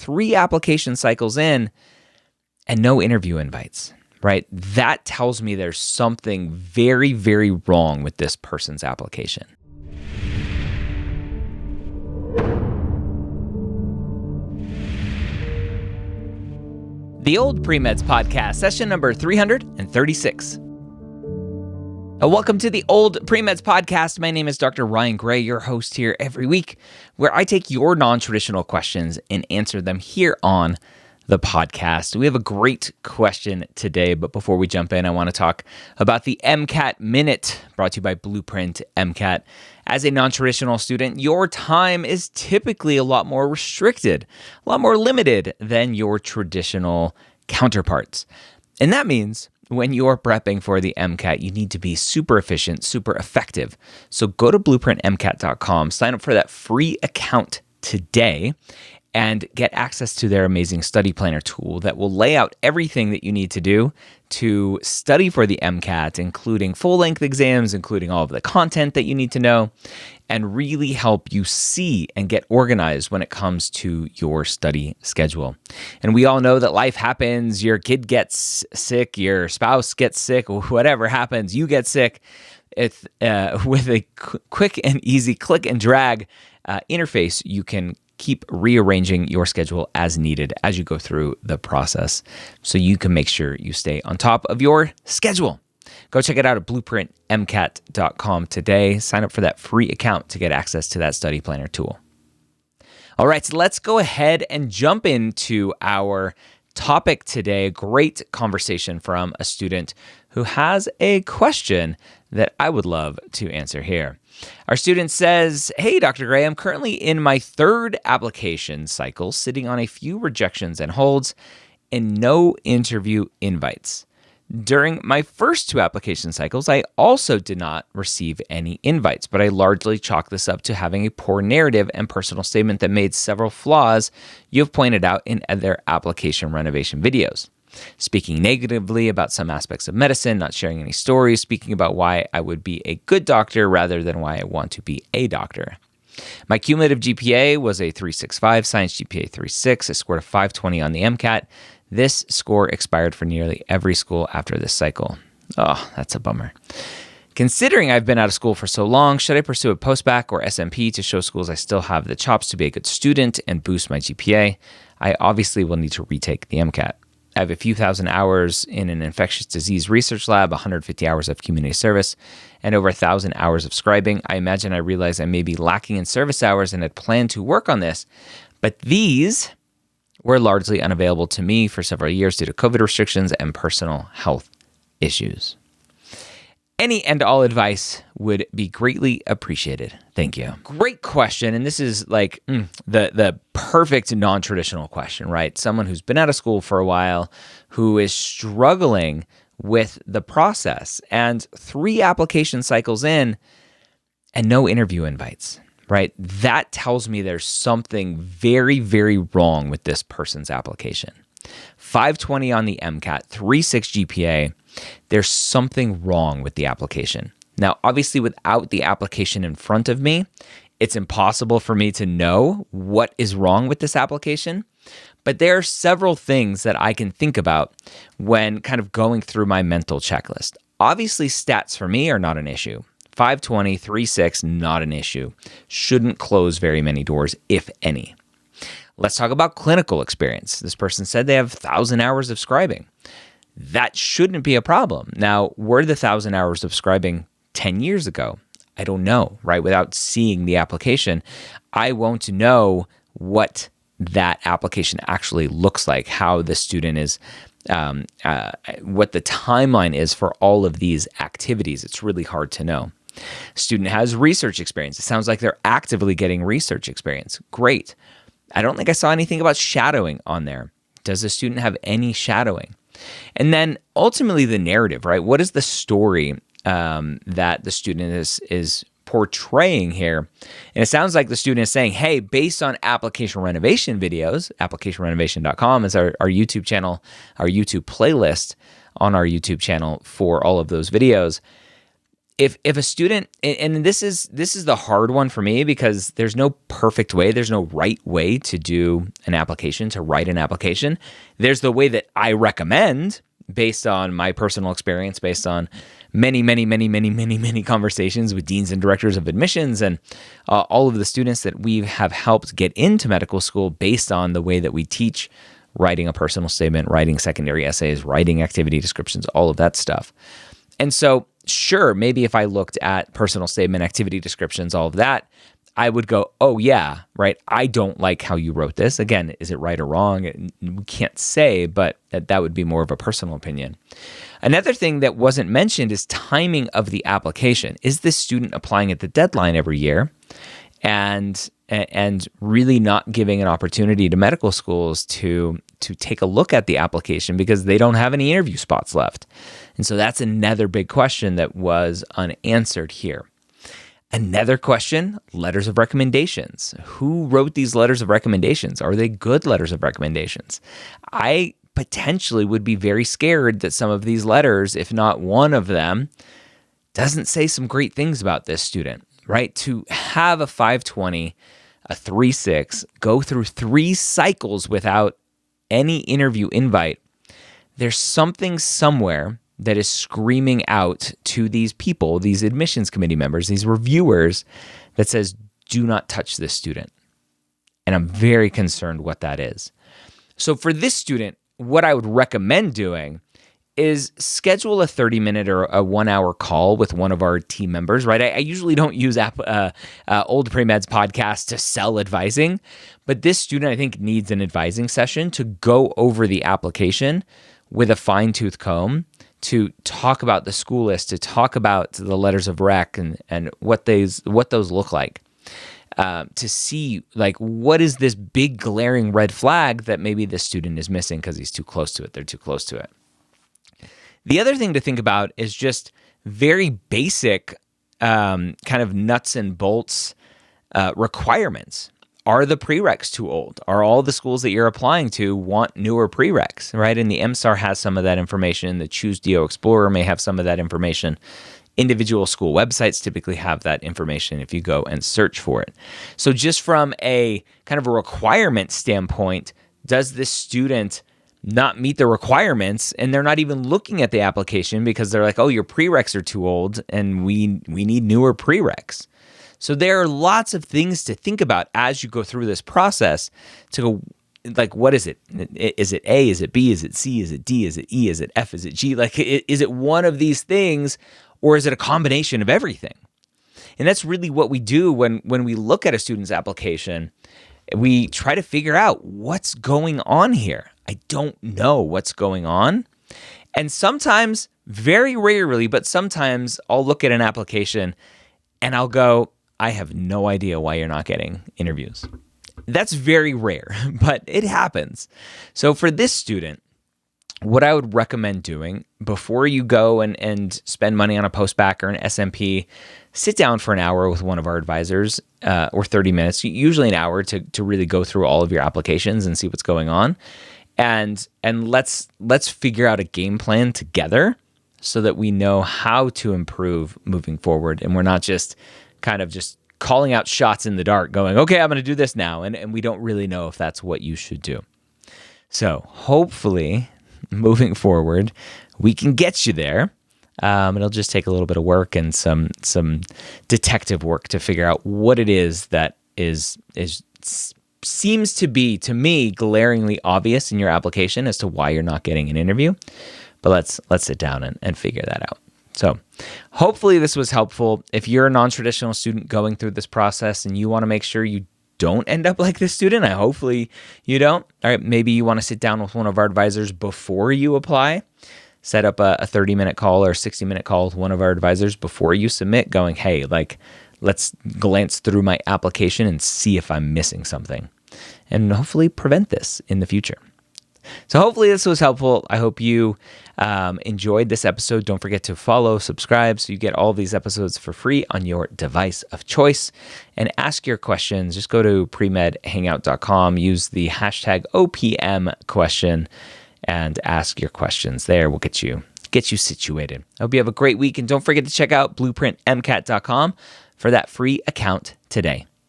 3 application cycles in and no interview invites, right? That tells me there's something very, very wrong with this person's application. The Old PreMeds Podcast, session number 336. Welcome to the Old PreMeds Podcast. My name is Dr. Ryan Gray, your host here every week, where I take your non-traditional questions and answer them here on the podcast. We have a great question today, but before we jump in, I want to talk about the MCAT Minute, brought to you by Blueprint MCAT. As a non-traditional student, your time is typically a lot more restricted, a lot more limited than your traditional counterparts. And that means when you're prepping for the MCAT, you need to be super efficient, super effective. So go to blueprintmcat.com, sign up for that free account today, and get access to their amazing study planner tool that will lay out everything that you need to do to study for the MCAT, including full-length exams, including all of the content that you need to know, and really help you see and get organized when it comes to your study schedule. And we all know that life happens. Your kid gets sick, your spouse gets sick, whatever happens, you get sick. It's with a quick and easy click and drag interface, you can keep rearranging your schedule as needed as you go through the process so you can make sure you stay on top of your schedule. Go check it out at blueprintmcat.com today. Sign up for that free account to get access to that study planner tool. All right, so let's go ahead and jump into our topic today. Great conversation from a student who has a question that I would love to answer here. Our student says, "Hey, Dr. Gray, I'm currently in my 3rd application cycle, sitting on a few rejections and holds and no interview invites. During my first 2 application cycles, I also did not receive any invites, but I largely chalk this up to having a poor narrative and personal statement that made several flaws you have pointed out in other application renovation videos. Speaking negatively about some aspects of medicine, not sharing any stories, speaking about why I would be a good doctor rather than why I want to be a doctor. My cumulative GPA was a 3.65, science GPA 3.6. I scored a 520 on the MCAT. This score expired for nearly every school after this cycle. Oh, that's a bummer. Considering I've been out of school for so long, should I pursue a postbac or SMP to show schools I still have the chops to be a good student and boost my GPA? I obviously will need to retake the MCAT. I have a few thousand hours in an infectious disease research lab, 150 hours of community service, and over 1,000 hours of scribing. I imagine I realize I may be lacking in service hours and had planned to work on this, but these were largely unavailable to me for several years due to COVID restrictions and personal health issues. Any and all advice would be greatly appreciated. Thank you." Great question. And this is like the perfect non-traditional question, right? Someone who's been out of school for a while, who is struggling with the process, and 3 application cycles in and no interview invites, right? That tells me there's something very, very wrong with this person's application. 520 on the MCAT, 3.6 GPA. There's something wrong with the application. Now, obviously, without the application in front of me, it's impossible for me to know what is wrong with this application. But there are several things that I can think about when kind of going through my mental checklist. Obviously, stats for me are not an issue. 520, 3.6, not an issue. Shouldn't close very many doors, if any. Let's talk about clinical experience. This person said they have 1,000 hours of scribing. That shouldn't be a problem. Now, were the 1,000 hours of scribing 10 years ago? I don't know, right? Without seeing the application, I won't know what that application actually looks like, how the student is, what the timeline is for all of these activities. It's really hard to know. Student has research experience. It sounds like they're actively getting research experience. Great. I don't think I saw anything about shadowing on there. Does the student have any shadowing? And then ultimately the narrative, right? What is the story that the student is portraying here? And it sounds like the student is saying, hey, based on application renovation videos, applicationrenovation.com is our YouTube channel, our YouTube playlist on our YouTube channel for all of those videos. if a student, and this is the hard one for me because there's no perfect way, there's no right way to do an application, to write an application. There's the way that I recommend based on my personal experience, based on many conversations with deans and directors of admissions and all of the students that we have helped get into medical school based on the way that we teach writing a personal statement, writing secondary essays, writing activity descriptions, all of that stuff. And so, sure, maybe if I looked at personal statement, activity descriptions, all of that, I would go, oh yeah, right, I don't like how you wrote this. Again, is it right or wrong? We can't say, but that would be more of a personal opinion. Another thing that wasn't mentioned is timing of the application. Is this student applying at the deadline every year and really not giving an opportunity to medical schools to take a look at the application because they don't have any interview spots left? And so that's another big question that was unanswered here. Another question, letters of recommendations. Who wrote these letters of recommendations? Are they good letters of recommendations? I potentially would be very scared that some of these letters, if not one of them, doesn't say some great things about this student, right? To have a 520, a 3.6, go through 3 cycles without any interview invite, there's something somewhere that is screaming out to these people, these admissions committee members, these reviewers, that says, do not touch this student. And I'm very concerned what that is. So for this student, what I would recommend doing is schedule a 30-minute or a 1-hour call with one of our team members, right? I usually don't use Old PreMeds podcast to sell advising, but this student, I think, needs an advising session to go over the application with a fine-tooth comb, to talk about the school list, to talk about the letters of rec and what those look like, to see like what is this big glaring red flag that maybe this student is missing because he's too close to it, they're too close to it. The other thing to think about is just very basic kind of nuts and bolts requirements. Are the prereqs too old? Are all the schools that you're applying to want newer prereqs, right? And the MSAR has some of that information. The Choose DO Explorer may have some of that information. Individual school websites typically have that information if you go and search for it. So just from a kind of a requirement standpoint, does this student not meet the requirements and they're not even looking at the application because they're like, oh, your prereqs are too old and we need newer prereqs? So there are lots of things to think about as you go through this process to go, like, what is it? Is it A? Is it B? Is it C? Is it D? Is it E? Is it F? Is it G? Like, is it one of these things or is it a combination of everything? And that's really what we do when we look at a student's application. We try to figure out what's going on here. I don't know what's going on. And sometimes, very rarely, but sometimes I'll look at an application and I'll go, I have no idea why you're not getting interviews. That's very rare, but it happens. So for this student, what I would recommend doing before you go and spend money on a postbac or an SMP, sit down for an hour with one of our advisors or 30 minutes, usually an hour to really go through all of your applications and see what's going on. And let's figure out a game plan together so that we know how to improve moving forward. And we're not just kind of just calling out shots in the dark going, okay, I'm going to do this now. And we don't really know if that's what you should do. So hopefully moving forward, we can get you there. It'll just take a little bit of work and some detective work to figure out what it is that seems to be, to me, glaringly obvious in your application as to why you're not getting an interview. But let's sit down and figure that out. So hopefully this was helpful. If you're a non-traditional student going through this process and you want to make sure you don't end up like this student, hopefully you don't. All right, maybe you want to sit down with one of our advisors before you apply. Set up a 30-minute call or a 60-minute call with one of our advisors before you submit, going, hey, like, let's glance through my application and see if I'm missing something, and hopefully prevent this in the future. So hopefully this was helpful. I hope you enjoyed this episode. Don't forget to follow, subscribe, so you get all of these episodes for free on your device of choice. And ask your questions. Just go to premedhangout.com, use the hashtag OPM question, and ask your questions there. We'll get you get you situated. I hope you have a great week, and don't forget to check out blueprintmcat.com for that free account today.